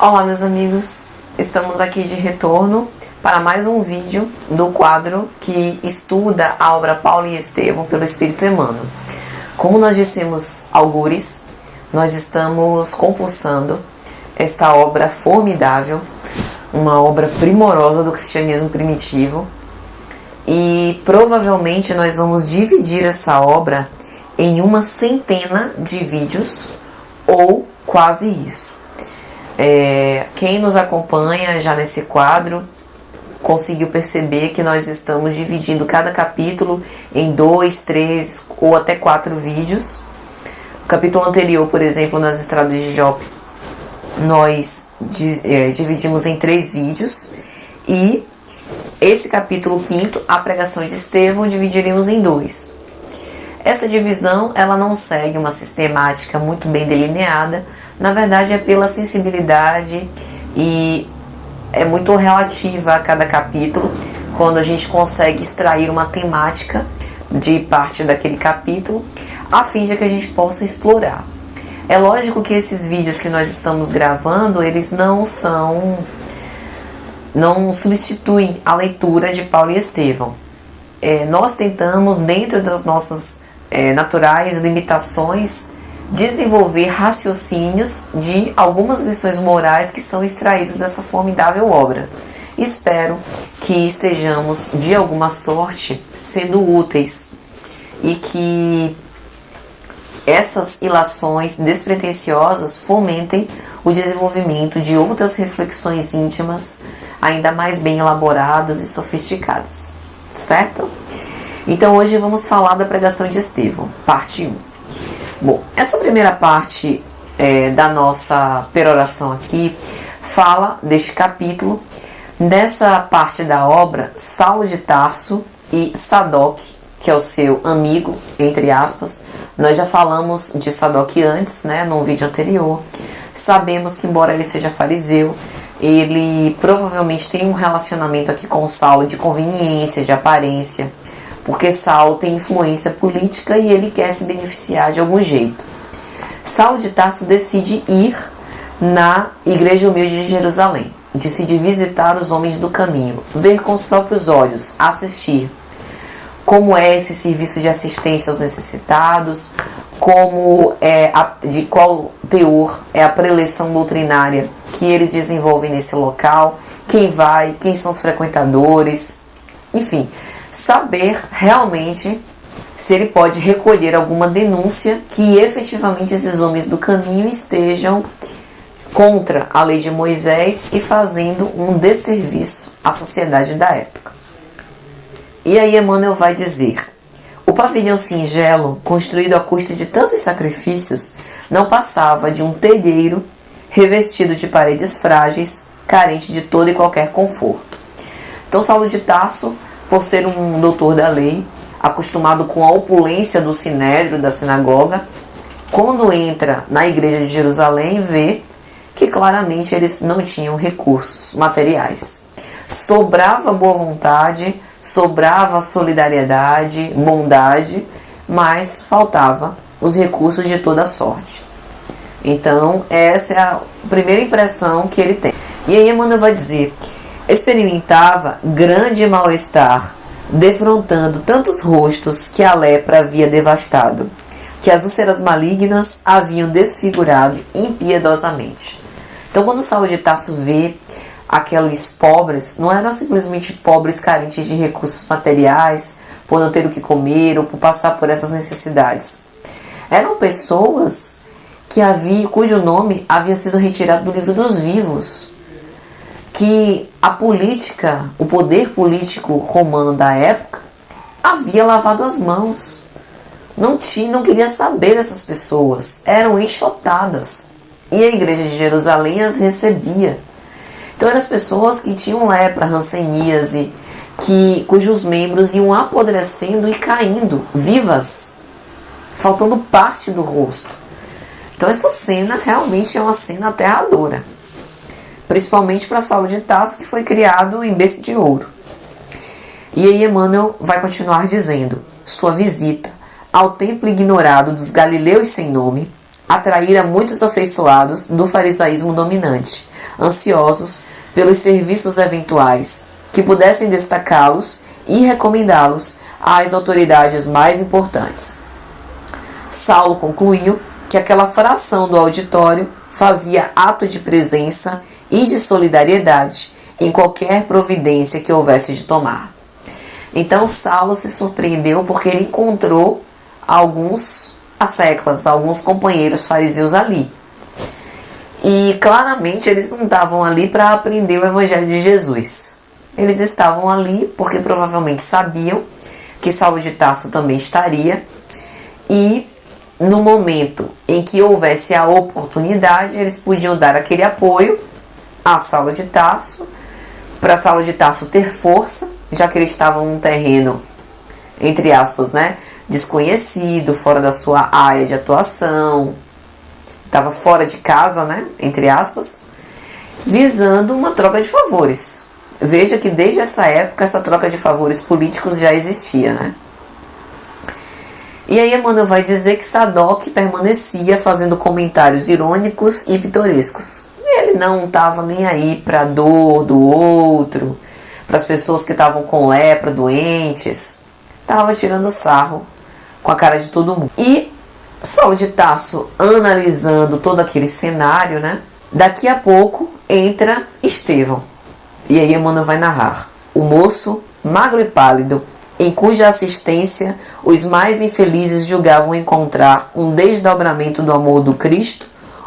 Olá, meus amigos, estamos aqui de retorno para mais um vídeo do quadro que estuda a obra Paulo e Estevão pelo Espírito Emmanuel. Como nós dissemos algures, nós estamos compulsando esta obra formidável, uma obra primorosa do cristianismo primitivo, e provavelmente nós vamos dividir essa obra em uma centena de vídeos ou quase isso. Quem nos acompanha já nesse quadro conseguiu perceber que nós estamos dividindo cada capítulo em 2, 3 ou até 4 vídeos. O capítulo anterior, por exemplo, nas Estradas de Jope, nós dividimos em 3 vídeos, e esse capítulo 5º, a pregação de Estevão, dividiremos em 2. Essa divisão ela não segue uma sistemática muito bem delineada. Na verdade, é pela sensibilidade e é muito relativa a cada capítulo, quando a gente consegue extrair uma temática de parte daquele capítulo, a fim de que a gente possa explorar. É lógico que esses vídeos que nós estamos gravando, eles não substituem a leitura de Paulo e Estevão. Nós tentamos, dentro das nossas naturais limitações, desenvolver raciocínios de algumas lições morais que são extraídos dessa formidável obra. Espero que estejamos, de alguma sorte, sendo úteis e que essas ilações despretensiosas fomentem o desenvolvimento de outras reflexões íntimas ainda mais bem elaboradas e sofisticadas. Certo? Então hoje vamos falar da pregação de Estevão, parte 1. Bom, essa primeira parte da nossa peroração aqui fala deste capítulo. Nessa parte da obra, Saulo de Tarso e Sadoc, que é o seu amigo, entre aspas. Nós já falamos de Sadoc antes, num vídeo anterior. Sabemos que, embora ele seja fariseu, ele provavelmente tem um relacionamento aqui com Saulo de conveniência, de aparência, porque Saulo tem influência política e ele quer se beneficiar de algum jeito. Saulo de Tarso decide ir na igreja humilde de Jerusalém, decide visitar os homens do caminho, ver com os próprios olhos, assistir como é esse serviço de assistência aos necessitados, de qual teor é a preleção doutrinária que eles desenvolvem nesse local, quem vai, quem são os frequentadores, enfim, saber realmente se ele pode recolher alguma denúncia que efetivamente esses homens do caminho estejam contra a lei de Moisés e fazendo um desserviço à sociedade da época. E aí Emmanuel vai dizer: o pavilhão singelo, construído à custa de tantos sacrifícios, não passava de um telheiro revestido de paredes frágeis, carente de todo e qualquer conforto. Então Saulo de Tarso, por ser um doutor da lei, acostumado com a opulência do sinédrio, da sinagoga, quando entra na igreja de Jerusalém, vê que claramente eles não tinham recursos materiais. Sobrava boa vontade, sobrava solidariedade, bondade, mas faltava os recursos de toda sorte. Então, essa é a primeira impressão que ele tem. E aí Emmanuel vai dizer: experimentava grande mal-estar, defrontando tantos rostos que a lepra havia devastado, que as úlceras malignas haviam desfigurado impiedosamente. Então, quando Saulo de Tarso vê aqueles pobres, não eram simplesmente pobres carentes de recursos materiais, por não ter o que comer ou por passar por essas necessidades. Eram pessoas cujo nome havia sido retirado do livro dos vivos, que a política, o poder político romano da época havia lavado as mãos. Não queria saber dessas pessoas, eram enxotadas. E a igreja de Jerusalém as recebia. Então eram as pessoas que tinham lepra, hanseníase, cujos membros iam apodrecendo e caindo, vivas, faltando parte do rosto. Então essa cena realmente é uma cena aterradora, principalmente para Saulo de Tarso, que foi criado em berço de ouro. E aí Emmanuel vai continuar dizendo: sua visita ao templo ignorado dos galileus sem nome atraíra muitos afeiçoados do farisaísmo dominante, ansiosos pelos serviços eventuais que pudessem destacá-los e recomendá-los às autoridades mais importantes. Saulo concluiu que aquela fração do auditório fazia ato de presença e de solidariedade em qualquer providência que houvesse de tomar. Então Saulo se surpreendeu porque ele encontrou alguns asseclas, alguns companheiros fariseus ali. E claramente eles não estavam ali para aprender o Evangelho de Jesus. Eles estavam ali porque provavelmente sabiam que Saulo de Tarso também estaria, e no momento em que houvesse a oportunidade, eles podiam dar aquele apoio a Saulo de Tarso, para Saulo de Tarso ter força, já que eles estavam num terreno, entre aspas, desconhecido, fora da sua área de atuação, estava fora de casa, entre aspas, visando uma troca de favores. Veja que desde essa época essa troca de favores políticos já existia, E aí Emmanuel vai dizer que Sadoc permanecia fazendo comentários irônicos e pitorescos. Ele não estava nem aí para a dor do outro, para as pessoas que estavam com lepra, doentes. Estava tirando sarro com a cara de todo mundo. E Saulo de Tarso, analisando todo aquele cenário, daqui a pouco entra Estevão. E aí Emmanuel vai narrar. O moço, magro e pálido, em cuja assistência os mais infelizes julgavam encontrar um desdobramento do amor do Cristo,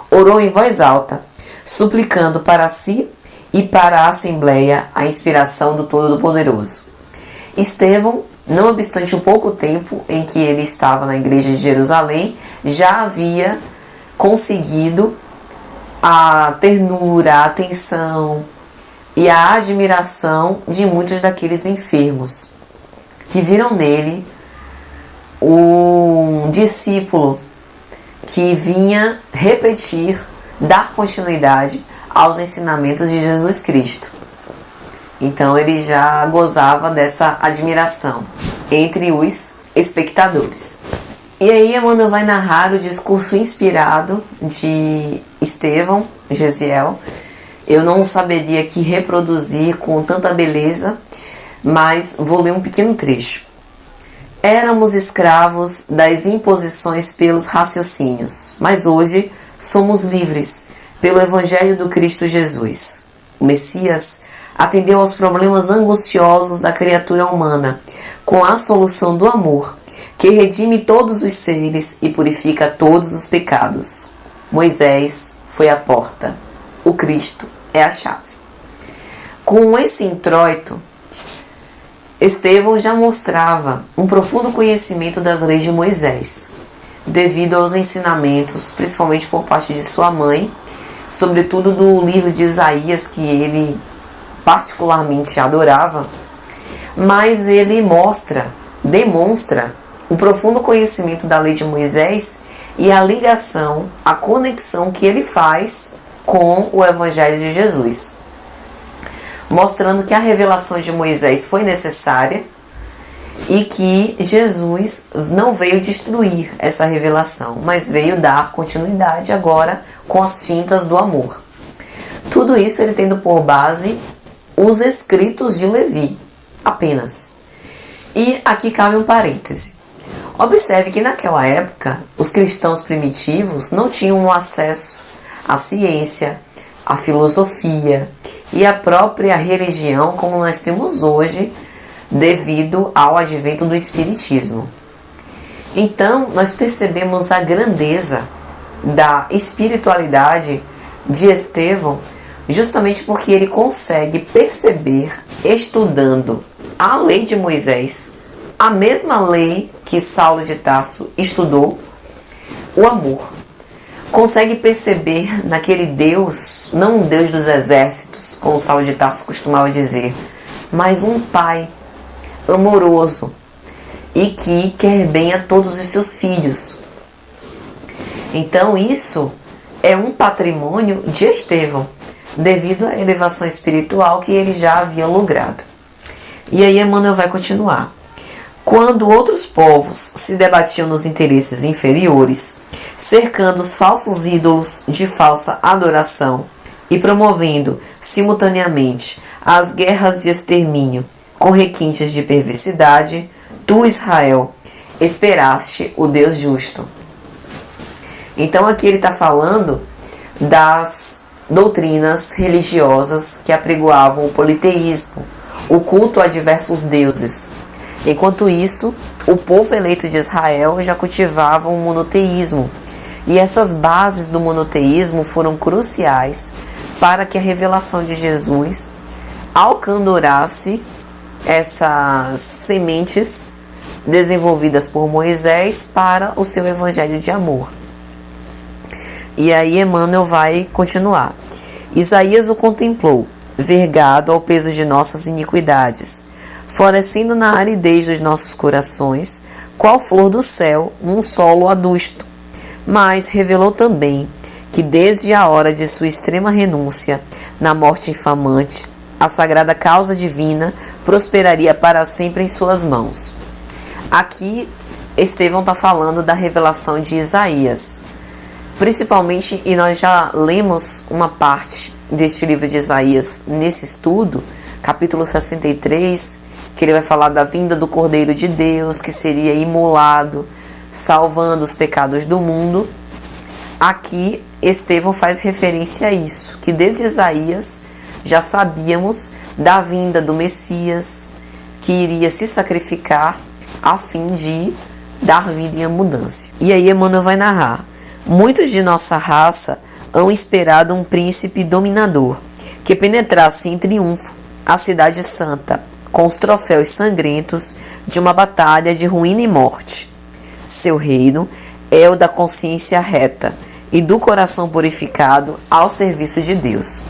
orou em voz alta, suplicando para si e para a Assembleia a inspiração do Todo-Poderoso. Estevão, não obstante o pouco tempo em que ele estava na igreja de Jerusalém, já havia conseguido a ternura, a atenção e a admiração de muitos daqueles enfermos, que viram nele um discípulo que vinha repetir, dar continuidade aos ensinamentos de Jesus Cristo. Então ele já gozava dessa admiração entre os espectadores. E aí Emmanuel vai narrar o discurso inspirado de Estevão, Gesiel. Eu não saberia aqui reproduzir com tanta beleza, mas vou ler um pequeno trecho. Éramos escravos das imposições pelos raciocínios, mas hoje somos livres pelo Evangelho do Cristo Jesus. O Messias atendeu aos problemas angustiosos da criatura humana com a solução do amor, que redime todos os seres e purifica todos os pecados. Moisés foi a porta, o Cristo é a chave. Com esse introito, Estevão já mostrava um profundo conhecimento das leis de Moisés, devido aos ensinamentos, principalmente por parte de sua mãe, sobretudo do livro de Isaías, que ele particularmente adorava, mas ele demonstra o profundo conhecimento da lei de Moisés e a ligação, a conexão que ele faz com o Evangelho de Jesus, mostrando que a revelação de Moisés foi necessária e que Jesus não veio destruir essa revelação, mas veio dar continuidade agora com as tintas do amor. Tudo isso ele tendo por base os escritos de Levi, apenas. E aqui cabe um parêntese. Observe que naquela época, os cristãos primitivos não tinham acesso à ciência, à filosofia e à própria religião como nós temos hoje, devido ao advento do Espiritismo. Então, nós percebemos a grandeza da espiritualidade de Estevão, justamente porque ele consegue perceber, estudando a lei de Moisés, a mesma lei que Saulo de Tarso estudou, o amor. Consegue perceber naquele Deus, não um Deus dos exércitos, como Saulo de Tarso costumava dizer, mas um pai amoroso e que quer bem a todos os seus filhos. Então isso é um patrimônio de Estevão, devido à elevação espiritual que ele já havia logrado. E aí Emmanuel vai continuar. Quando outros povos se debatiam nos interesses inferiores, cercando os falsos ídolos de falsa adoração e promovendo simultaneamente as guerras de extermínio com requintes de perversidade, tu, Israel, esperaste o Deus justo. Então aqui ele está falando das doutrinas religiosas que apregoavam o politeísmo, o culto a diversos deuses. Enquanto isso, o povo eleito de Israel já cultivava o monoteísmo, e essas bases do monoteísmo foram cruciais para que a revelação de Jesus alcandorasse essas sementes desenvolvidas por Moisés para o seu evangelho de amor. E aí Emmanuel vai continuar. Isaías o contemplou, vergado ao peso de nossas iniquidades, florescendo na aridez dos nossos corações, qual flor do céu, num solo adusto. Mas revelou também que desde a hora de sua extrema renúncia na morte infamante, a sagrada causa divina prosperaria para sempre em suas mãos. Aqui Estevão está falando da revelação de Isaías, principalmente, e nós já lemos uma parte deste livro de Isaías nesse estudo, capítulo 63, que ele vai falar da vinda do Cordeiro de Deus, que seria imolado, salvando os pecados do mundo. Aqui Estevão faz referência a isso, que desde Isaías já sabíamos da vinda do Messias, que iria se sacrificar a fim de dar vida em abundância. E aí Emmanuel vai narrar: muitos de nossa raça hão esperado um príncipe dominador, que penetrasse em triunfo a cidade santa, com os troféus sangrentos de uma batalha de ruína e morte. Seu reino é o da consciência reta e do coração purificado ao serviço de Deus.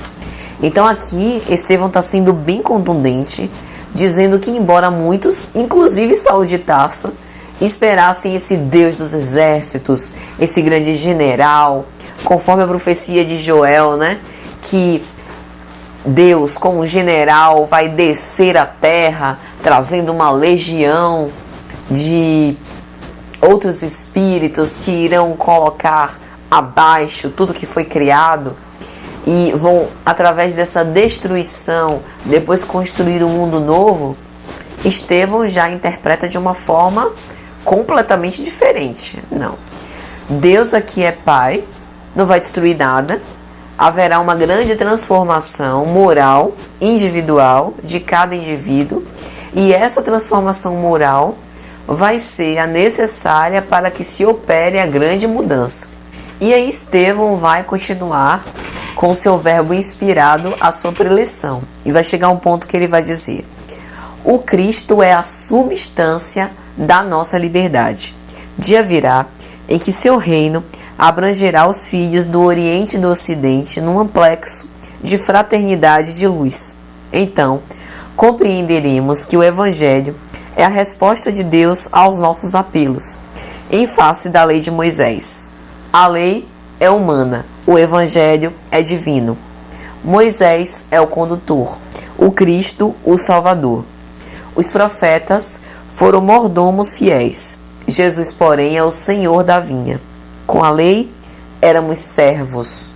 Então aqui Estevão está sendo bem contundente, dizendo que embora muitos, inclusive Saulo de Tarso, esperassem esse Deus dos exércitos, esse grande general, conforme a profecia de Joel, né, que Deus, como general, vai descer à terra, trazendo uma legião de outros espíritos que irão colocar abaixo tudo que foi criado e vão, através dessa destruição, depois construir um mundo novo. Estevão já interpreta de uma forma completamente diferente. Não. Deus aqui é Pai, não vai destruir nada. Haverá uma grande transformação moral, individual, de cada indivíduo. E essa transformação moral vai ser a necessária para que se opere a grande mudança. E aí Estevão vai continuar com seu verbo inspirado à sua preleção. E vai chegar um ponto que ele vai dizer: o Cristo é a substância da nossa liberdade. Dia virá em que seu reino abrangerá os filhos do Oriente e do Ocidente num amplexo de fraternidade e de luz. Então, compreenderemos que o Evangelho é a resposta de Deus aos nossos apelos, em face da lei de Moisés. A lei é humana, o Evangelho é divino. Moisés é o condutor, o Cristo o Salvador. Os profetas foram mordomos fiéis. Jesus, porém, é o Senhor da vinha. Com a lei, éramos servos.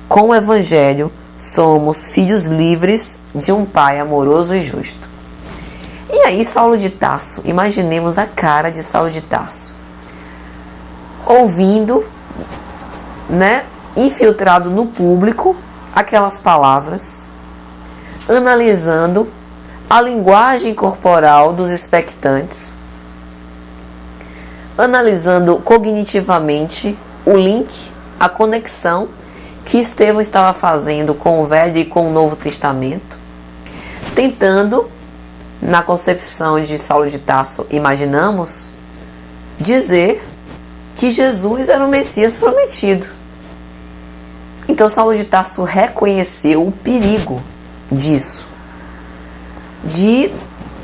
Com o Evangelho, somos filhos livres de um Pai amoroso e justo. E aí, Saulo de Tarso, imaginemos a cara de Saulo de Tarso, ouvindo, infiltrado no público, aquelas palavras, analisando a linguagem corporal dos expectantes, analisando cognitivamente o link, a conexão que Estevão estava fazendo com o Velho e com o Novo Testamento, tentando, na concepção de Saulo de Tarso, imaginamos, dizer que Jesus era o Messias prometido. Então Saulo de Tarso reconheceu o perigo disso, de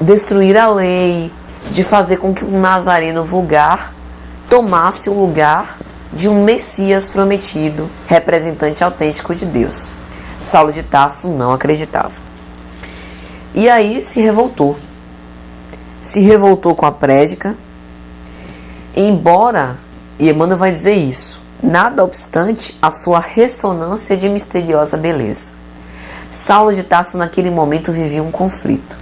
destruir a lei, de fazer com que um nazareno vulgar tomasse o lugar de um Messias prometido, representante autêntico de Deus. Saulo de Tarso não acreditava. E aí se revoltou com a prédica, embora, e Emmanuel vai dizer isso, nada obstante a sua ressonância de misteriosa beleza. Saulo de Tarso naquele momento vivia um conflito.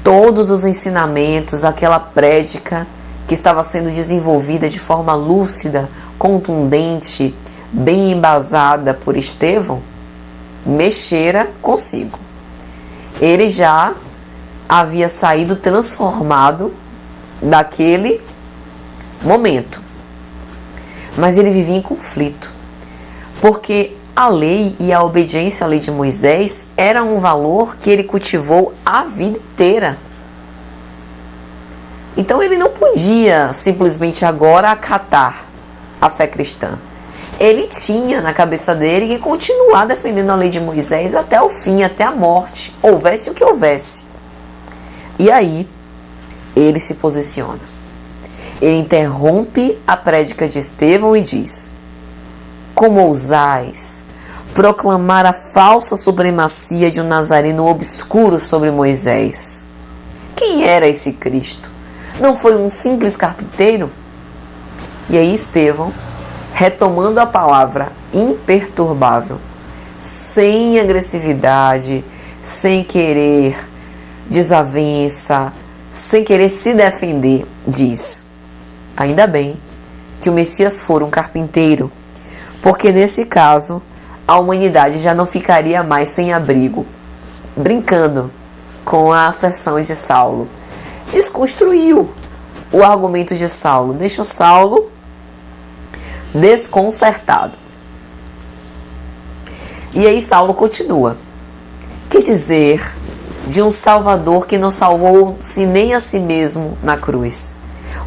Todos os ensinamentos, aquela prédica que estava sendo desenvolvida de forma lúcida, contundente, bem embasada por Estevão, mexera consigo. Ele já havia saído transformado daquele momento. Mas ele vivia em conflito, porque a lei e a obediência à lei de Moisés era um valor que ele cultivou a vida inteira. Então ele não podia simplesmente agora acatar a fé cristã. Ele tinha na cabeça dele que continuar defendendo a lei de Moisés até o fim, até a morte, houvesse o que houvesse. E aí ele se posiciona. Ele interrompe a prédica de Estevão e diz: como ousais proclamar a falsa supremacia de um nazareno obscuro sobre Moisés? Quem era esse Cristo? Não foi um simples carpinteiro? E aí Estevão, retomando a palavra imperturbável, sem agressividade, sem querer desavença, sem querer se defender, diz: ainda bem que o Messias for um carpinteiro, porque nesse caso a humanidade já não ficaria mais sem abrigo. Brincando com a asserção de Saulo, desconstruiu o argumento de Saulo, deixou Saulo desconcertado. E aí Saulo continua: que dizer de um Salvador que não salvou-se nem a si mesmo na cruz?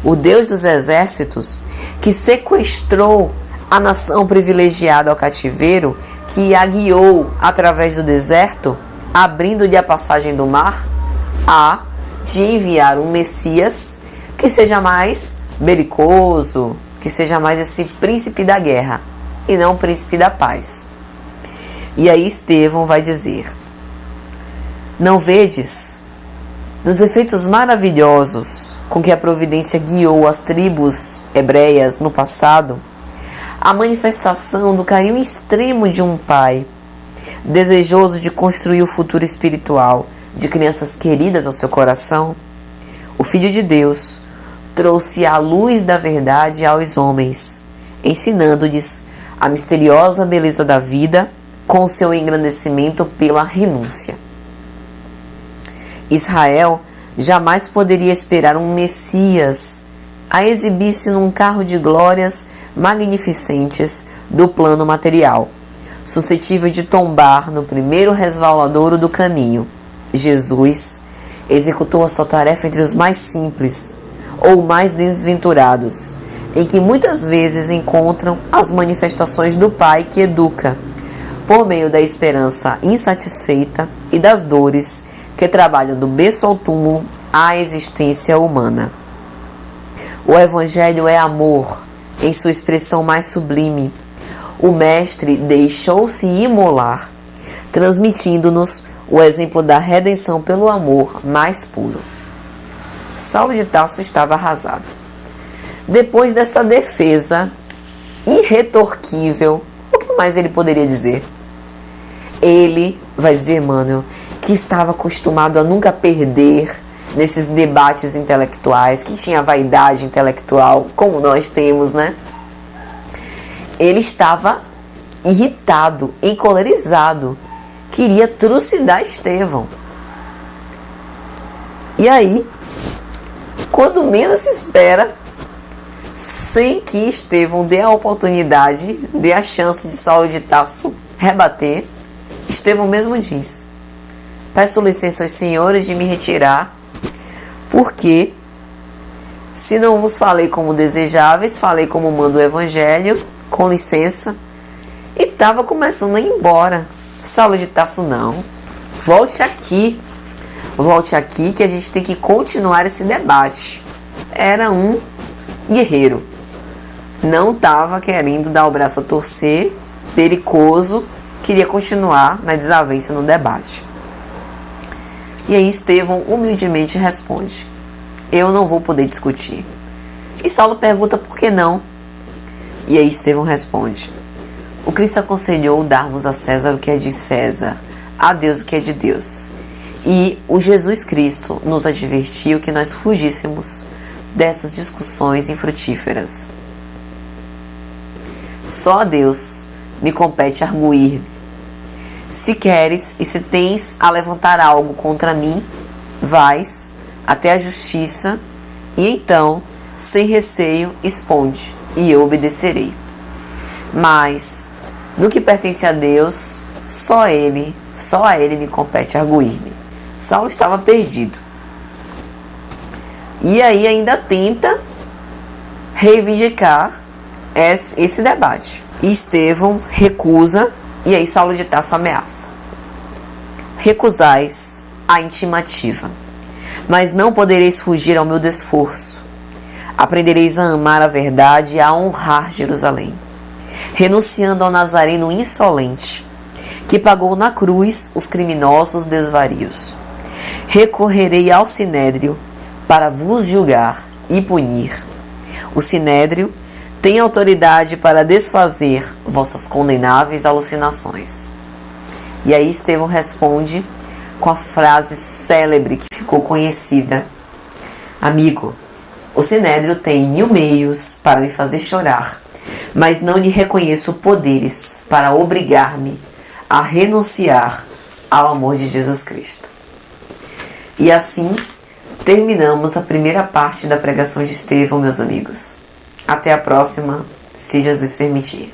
O Deus dos exércitos, que sequestrou a nação privilegiada ao cativeiro, que a guiou através do deserto, abrindo-lhe a passagem do mar, há de enviar um Messias que seja mais belicoso, que seja mais esse príncipe da guerra, e não o príncipe da paz. E aí Estevão vai dizer: não vedes nos efeitos maravilhosos com que a providência guiou as tribos hebreias no passado, a manifestação do carinho extremo de um pai, desejoso de construir o futuro espiritual de crianças queridas ao seu coração? O Filho de Deus trouxe a luz da verdade aos homens, ensinando-lhes a misteriosa beleza da vida com o seu engrandecimento pela renúncia. Israel jamais poderia esperar um Messias a exibir-se num carro de glórias magnificentes do plano material, suscetível de tombar no primeiro resvaladouro do caminho. Jesus executou a sua tarefa entre os mais simples ou mais desventurados, em que muitas vezes encontram as manifestações do Pai que educa, por meio da esperança insatisfeita e das dores que trabalham do berço ao túmulo a existência humana. O Evangelho é amor em sua expressão mais sublime. O Mestre deixou-se imolar, transmitindo-nos o exemplo da redenção pelo amor mais puro. Saulo de Tarso estava arrasado. Depois dessa defesa irretorquível, o que mais ele poderia dizer? Ele vai dizer, Emmanuel, que estava acostumado a nunca perder nesses debates intelectuais, que tinha vaidade intelectual, como nós temos, né? Ele estava irritado, encolerizado, queria trucidar Estevão. E aí, quando menos se espera, sem que Estevão dê a oportunidade, dê a chance de Saulo de Tarso rebater, Estevão mesmo diz: peço licença aos senhores de me retirar, porque se não vos falei como desejáveis, falei como manda o Evangelho, com licença. E estava começando a ir embora. Saulo de Tarso, não, volte aqui que a gente tem que continuar esse debate. Era um guerreiro, não estava querendo dar o braço a torcer, perigoso, queria continuar na desavença no debate. E aí Estevão humildemente responde: eu não vou poder discutir. E Saulo pergunta por que não. E aí Estevão responde: o Cristo aconselhou darmos a César o que é de César, a Deus o que é de Deus. E o Jesus Cristo nos advertiu que nós fugíssemos dessas discussões infrutíferas. Só a Deus me compete arguir. Se queres e se tens a levantar algo contra mim, vais até a justiça e então, sem receio, exponde, e eu obedecerei. Mas, no que pertence a Deus, só a Ele me compete arguir-me. Saulo estava perdido. E aí ainda tenta reivindicar esse debate. E Estevão recusa, e aí Saulo de Tarso ameaça: recusais a intimativa, mas não podereis fugir ao meu desforço. Aprendereis a amar a verdade e a honrar Jerusalém, renunciando ao Nazareno insolente, que pagou na cruz os criminosos desvarios. Recorrerei ao Sinédrio para vos julgar e punir. O Sinédrio tem autoridade para desfazer vossas condenáveis alucinações. E aí Estevão responde com a frase célebre que ficou conhecida: amigo, o Sinédrio tem 1000 meios para me fazer chorar, mas não lhe reconheço poderes para obrigar-me a renunciar ao amor de Jesus Cristo. E assim terminamos a primeira parte da pregação de Estevão, meus amigos. Até a próxima, se Jesus permitir.